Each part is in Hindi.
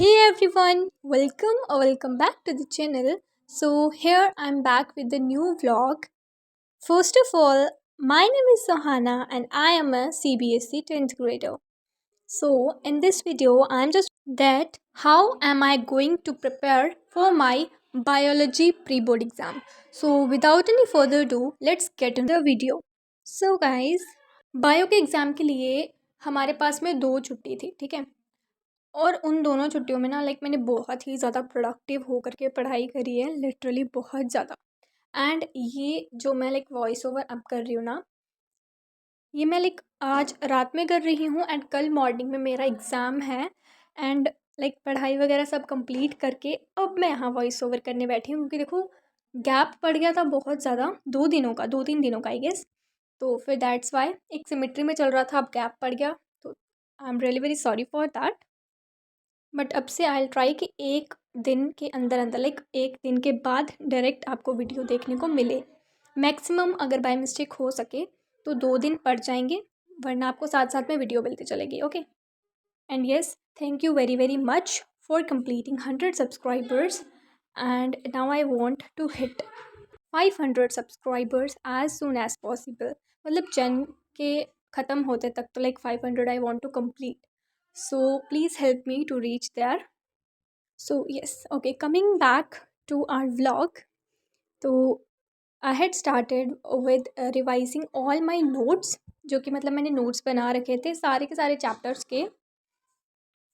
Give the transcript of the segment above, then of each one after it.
Hey everyone, welcome back to the channel. So here I'm back with the new vlog. First of all, my name is Sohana and I am a CBSE 10th grader. So in this video, I'm just that how am I going to prepare for my biology pre-board exam. So without any further ado, let's get into the video. So guys, bio के एग्ज़ाम के लिए हमारे पास में 2 छुट्टी थी, ठीक है। और उन दोनों छुट्टियों में ना मैंने बहुत ही ज़्यादा प्रोडक्टिव होकर के पढ़ाई करी है, लिटरली बहुत ज़्यादा। एंड ये जो मैं वॉइस ओवर अब कर रही हूँ ना, ये मैं आज रात में कर रही हूँ एंड कल मॉर्निंग में मेरा एग्ज़ाम है। एंड पढ़ाई वगैरह सब कंप्लीट करके अब मैं यहाँ वॉइस ओवर करने बैठी हूँ, क्योंकि देखो गैप पड़ गया था बहुत ज़्यादा, 2-3 दिनों का आई गेस। तो फिर दैट्स वाई एक सिमेट्री में चल रहा था, अब गैप पड़ गया, तो I am really very sorry for that. But अब से आई ट्राई कि एक दिन के अंदर अंदर एक दिन के बाद डायरेक्ट आपको वीडियो देखने को मिले। मैक्सिमम अगर बाय मिस्टेक हो सके तो 2 दिन पड़ जाएंगे, वरना आपको साथ साथ में वीडियो मिलती चलेगी। Okay and yes, thank you very very much for completing 100 subscribers and now I want to hit 500 subscribers as soon as possible. मतलब जन के ख़त्म होते तक तो 500 I want to complete, so please help me to reach there. So yes, okay, coming back to our vlog. So I had started with revising all my notes, जो कि मतलब मैंने नोट्स बना रखे थे सारे के सारे चैप्टर्स के।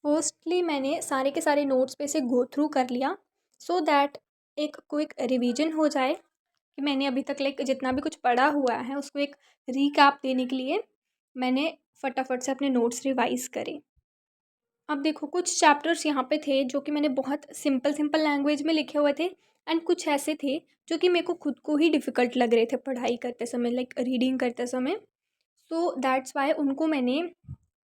फर्स्टली मैंने सारे के सारे नोट्स पे से गो थ्रू कर लिया, सो दैट एक क्विक रिवीजन हो जाए कि मैंने अभी तक जितना भी कुछ पढ़ा हुआ है उसको एक रीकैप देने के लिए मैंने फटाफट से अपने नोट्स रिवाइज़ करे। अब देखो कुछ चैप्टर्स यहाँ पे थे जो कि मैंने बहुत सिंपल लैंग्वेज में लिखे हुए थे, एंड कुछ ऐसे थे जो कि मेरे को खुद को ही डिफ़िकल्ट लग रहे थे पढ़ाई करते समय, रीडिंग करते समय। सो दैट्स वाई उनको मैंने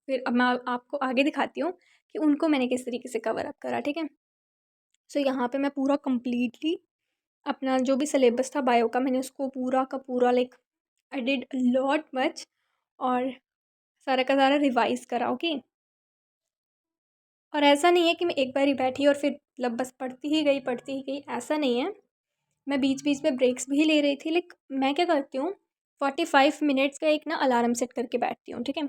फिर अब मैं आपको आगे दिखाती हूँ कि उनको मैंने किस तरीके से कवर अप करा, ठीक है। सो यहाँ पे मैं पूरा कम्प्लीटली अपना जो भी सिलेबस था बायो का, मैंने उसको पूरा का पूरा आई डिड लॉट मच और सारा का सारा रिवाइज़ करा। ओके, और ऐसा नहीं है कि मैं एक बार ही बैठी और फिर बस पढ़ती ही गई, ऐसा नहीं है। मैं बीच बीच में ब्रेक्स भी ले रही थी। मैं क्या करती हूँ, 45 मिनट्स का एक ना अलार्म सेट करके बैठती हूँ, ठीक है।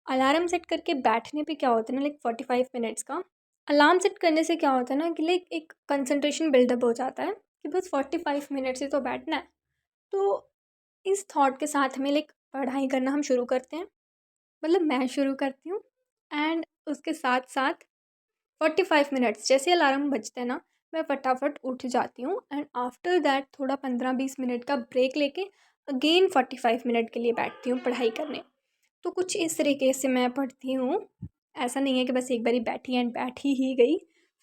अलार्म सेट करके बैठने पे क्या होता है ना, 45 मिनट्स का अलार्म सेट करने से क्या होता है ना कि एक कंसंट्रेशन बिल्डअप हो जाता है कि बस 45 मिनट से तो बैठना है। तो इस थॉट के साथ हमें पढ़ाई करना हम शुरू करते हैं, मतलब मैं शुरू करती हूँ। एंड उसके साथ साथ 45 मिनट्स जैसे अलार्म बजते हैं ना, मैं फटाफट उठ जाती हूँ एंड आफ्टर दैट थोड़ा 15-20 मिनट का ब्रेक लेके अगेन 45 मिनट के लिए बैठती हूँ पढ़ाई करने। तो कुछ इस तरीके से मैं पढ़ती हूँ। ऐसा नहीं है कि बस एक बारी बैठी एंड बैठी ही गई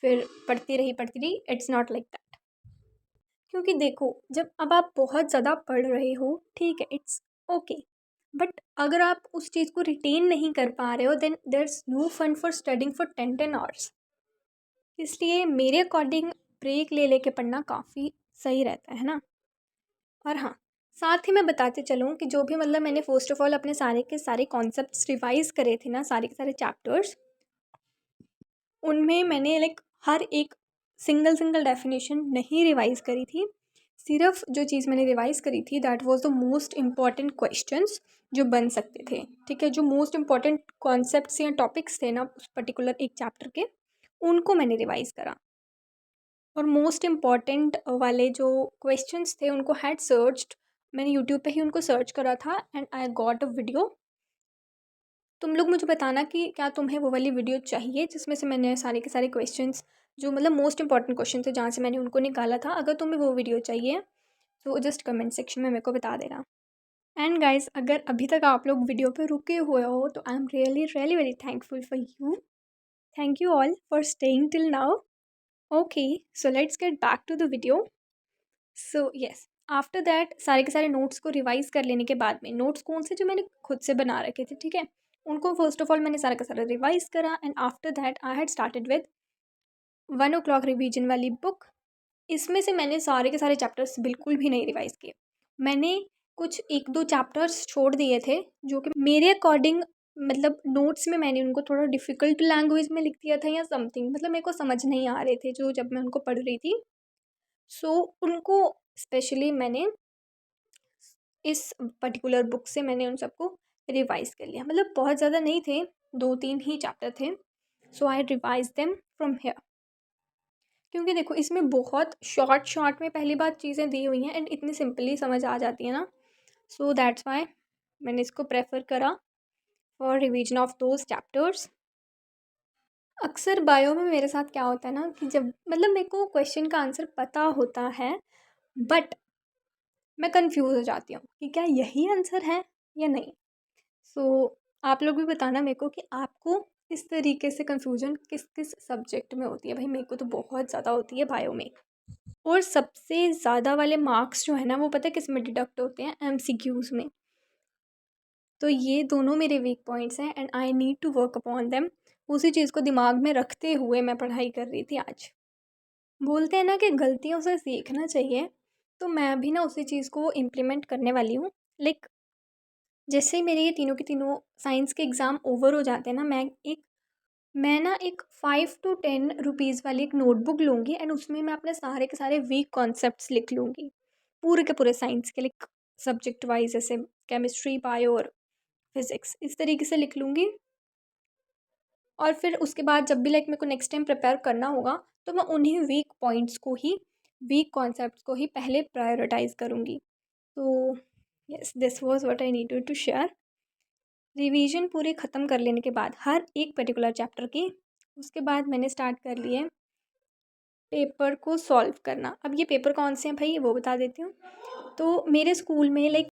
फिर पढ़ती रही, इट्स नॉट लाइक दैट। क्योंकि देखो, जब अब आप बहुत ज़्यादा पढ़ रहे हो, ठीक है, इट्स ओके, बट अगर आप उस चीज़ को रिटेन नहीं कर पा रहे हो then there is no fun for studying for 10 hours. इसलिए मेरे अकॉर्डिंग ब्रेक ले लेके पढ़ना काफ़ी सही रहता है ना। और हाँ, साथ ही मैं बताते चलूँ कि जो भी मतलब मैंने फर्स्ट ऑफ ऑल अपने सारे के सारे कॉन्सेप्ट्स रिवाइज़ करे थे ना, सारे के सारे चैप्टर्स, उनमें मैंने हर एक सिंगल डेफिनेशन नहीं रिवाइज़ करी थी। सिर्फ जो चीज़ मैंने रिवाइज़ करी थी that was the most important questions जो बन सकते थे, ठीक है। जो मोस्ट इम्पॉर्टेंट कॉन्सेप्ट्स या टॉपिक्स थे ना उस पर्टिकुलर एक चैप्टर के, उनको मैंने रिवाइज़ करा। और मोस्ट इम्पॉर्टेंट वाले जो क्वेश्चंस थे उनको हैड सर्च्ड, मैंने यूट्यूब पे ही उनको सर्च करा था and I got a video. तुम लोग मुझे बताना कि क्या तुम्हें वो वाली वीडियो चाहिए जिसमें से मैंने सारे के सारे क्वेश्चंस जो मतलब मोस्ट इंपॉर्टेंट क्वेश्चन थे जहाँ से मैंने उनको निकाला था। अगर तुम्हें वो वीडियो चाहिए तो जस्ट कमेंट सेक्शन में मेरे को बता देना। एंड गाइस, अगर अभी तक आप लोग वीडियो पे रुके हुए हो तो I am really really very thankful for you. Thank you all for staying till now. Okay, so let's get back to the video. So yes, after that सारे के सारे नोट्स को रिवाइज़ कर लेने के बाद में, नोट्स कौन से जो मैंने खुद से बना रखे थे, ठीक है, उनको फर्स्ट ऑफ ऑल मैंने सारा का सारा रिवाइज़ करा and after that I had started with 1 o'clock revision वाली बुक। इसमें से मैंने सारे के सारे चैप्टर्स बिल्कुल भी नहीं रिवाइज़ किए। मैंने कुछ 1-2 चैप्टर्स छोड़ दिए थे जो कि मेरे अकॉर्डिंग मतलब नोट्स में मैंने उनको थोड़ा डिफ़िकल्ट लैंग्वेज में लिख दिया था या समथिंग, मतलब मेरे को समझ नहीं आ रहे थे जो जब मैं उनको पढ़ रही थी। सो उनको स्पेशली मैंने इस पर्टिकुलर बुक से मैंने उन सबको रिवाइज़ कर लिया, मतलब बहुत ज़्यादा नहीं थे, 2-3 ही चैप्टर थे। सो आई रिवाइज़ देम फ्रॉम हियर, क्योंकि देखो इसमें बहुत शॉर्ट में पहली बात चीज़ें दी हुई हैं एंड इतनी सिंपली समझ आ जाती है ना। सो दैट्स वाई मैंने इसको प्रेफर करा for revision of those chapters. अक्सर बायो में मेरे साथ क्या होता है ना कि जब मतलब मेरे को क्वेश्चन का आंसर पता होता है, बट मैं कंफ्यूज हो जाती हूँ कि क्या यही आंसर है या नहीं। सो आप लोग भी बताना मेरे को कि आपको इस तरीके से कंफ्यूजन किस किस सब्जेक्ट में होती है। भाई मेरे को तो बहुत ज़्यादा होती है बायो में। और सबसे ज़्यादा वाले मार्क्स जो है ना वो पता है किस में डिडक्ट होते हैं, एमसीक्यूज़ में। तो ये दोनों मेरे वीक पॉइंट्स हैं and I need to work upon them. उसी चीज़ को दिमाग में रखते हुए मैं पढ़ाई कर रही थी आज। बोलते हैं ना कि गलतियों से सीखना चाहिए, तो मैं भी ना उसी चीज़ को इम्प्लीमेंट करने वाली हूँ। लाइक जैसे ही मेरे ये तीनों के तीनों साइंस के एग्ज़ाम ओवर हो जाते हैं ना, मैं ना एक 5 to 10 रुपीज़ वाली एक नोटबुक लूँगी एंड उसमें मैं अपने सारे के सारे वीक कॉन्सेप्ट्स लिख लूँगी, पूरे के पूरे साइंस के, लाइक सब्जेक्ट वाइज, जैसे केमिस्ट्री, बायो और फिज़िक्स, इस तरीके से लिख लूँगी। और फिर उसके बाद जब भी लाइक मेरे को नेक्स्ट टाइम प्रिपेयर करना होगा तो मैं उन्हीं वीक पॉइंट्स को ही, वीक कॉन्सेप्ट्स को ही पहले प्रायोरिटाइज़ करूँगी। तो yes, this was what I needed to share. Revision पूरी ख़त्म कर लेने के बाद हर एक पर्टिकुलर चैप्टर की, उसके बाद मैंने स्टार्ट कर लिए पेपर को सॉल्व करना। अब ये पेपर कौन से हैं भाई वो बता देती हूँ। तो मेरे स्कूल में लाइक